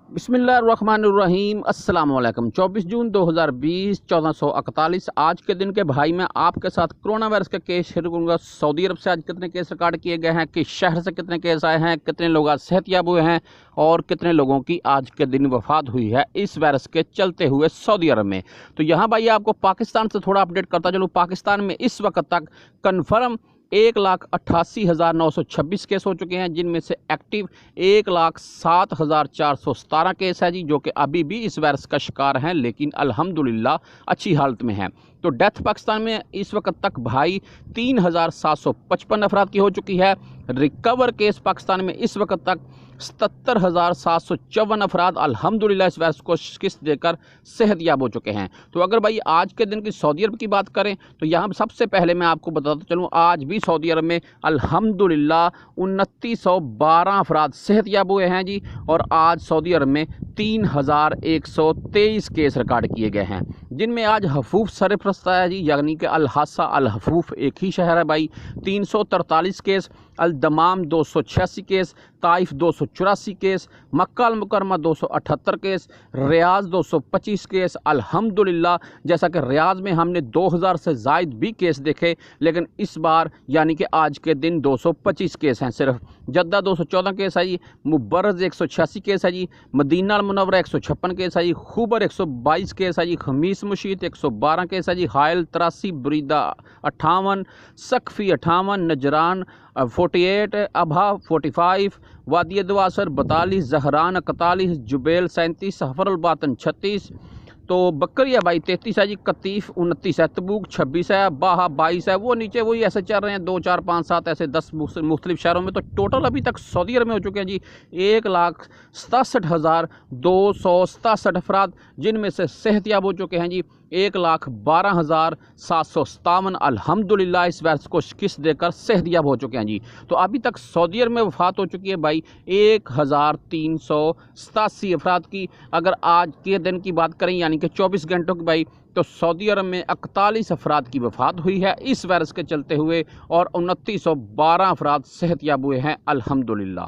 बिस्मिल्लाहिर्रहमानिर्रहीम अस्सलाम वालेकुम। 24 जून 2020 1441 आज के दिन के भाई मैं आपके साथ कोरोना वायरस के केस शेयर करूँगा। सऊदी अरब से आज कितने केस रिकॉर्ड किए गए हैं, किस शहर से कितने केस आए हैं, कितने लोग आज सेहतयाब हुए हैं और कितने लोगों की आज के दिन वफात हुई है इस वायरस के चलते हुए सऊदी अरब में। तो यहाँ भाई आपको पाकिस्तान से थोड़ा अपडेट करता चलूँ। पाकिस्तान में इस वक्त तक कन्फर्म 1,88,926 केस हो चुके हैं, जिनमें से एक्टिव 1,07,417 केस है जी, जो कि अभी भी इस वायरस का शिकार हैं, लेकिन अल्हम्दुलिल्लाह अच्छी हालत में हैं। तो डेथ पाकिस्तान में इस वक्त तक भाई 3,755 अफराद की हो चुकी है। रिकवर केस पाकिस्तान में इस वक्त तक 77,754 अफराद अल्हम्दुलिल्लाह इस वायरस को शिकस्त देकर सेहतयाब हो चुके हैं। तो अगर भाई आज के दिन की सऊदी अरब की बात करें तो यहाँ सबसे पहले मैं आपको बताता चलूँ, आज भी सऊदी अरब में अल्हम्दुलिल्लाह 2912 अफराद सेहतयाब हुए हैं जी। और आज सऊदी अरब में 3,123 केस रिकॉर्ड किए गए हैं, जिनमें आज हफूफ सरफरस्त है जी, यानी कि अल-हासा अल-हफूफ एक ही शहर है भाई। 343 केस, अल-दमाम 286 केस, ताइफ 284 केस, मक्का अल-मुकरमा 278 केस, रियाज 225 केस। अल्हम्दुलिल्लाह जैसा कि रियाज में हमने 2000 से ज़ायद भी केस देखे, लेकिन इस बार यानी कि आज के दिन 225 केस हैं सिर्फ। जद्दा 214 केस है जी, मुबर्रज़ 186 केस है जी, मदीना अल-मुनव्वरा 156 केस है जी, खुबर 122 केस है जी, खमीस मुशीत 112 केस है जी, हायल 83, बुरीदा 58, सकफ़ी 58, नजरान 48, अभा 45, वादी दवासर 42, जहरान 41, जुबेल 37, सफरलबातन 36, तो बकरिया भाई 33 है जी, कतीफ़ 29 है, तबूक 26 है, बाहा 22 है। वो नीचे वही ऐसे चल रहे हैं 2, 4, 5, 7 ऐसे 10 मुख्तलिफ शहरों में। तो टोटल अभी तक सऊदी अरब में हो चुके हैं जी 1,67,267 अफराद, जिनमें से सेहतयाब हो चुके हैं जी 1,12,757 अल्हम्दुलिल्लाह इस वायरस को शिकस्त देकर सेहतयाब हो चुके हैं जी। तो अभी तक सऊदी अरब में वफात हो चुकी है भाई 1,387 अफराद की। अगर आज के दिन की बात करें यानी कि 24 घंटों की भाई, तो सऊदी अरब में 41 अफराद की वफात हुई है इस वायरस के चलते हुए और 2912 अफराद सेहतयाब हुए हैं अल्हम्दुलिल्लाह।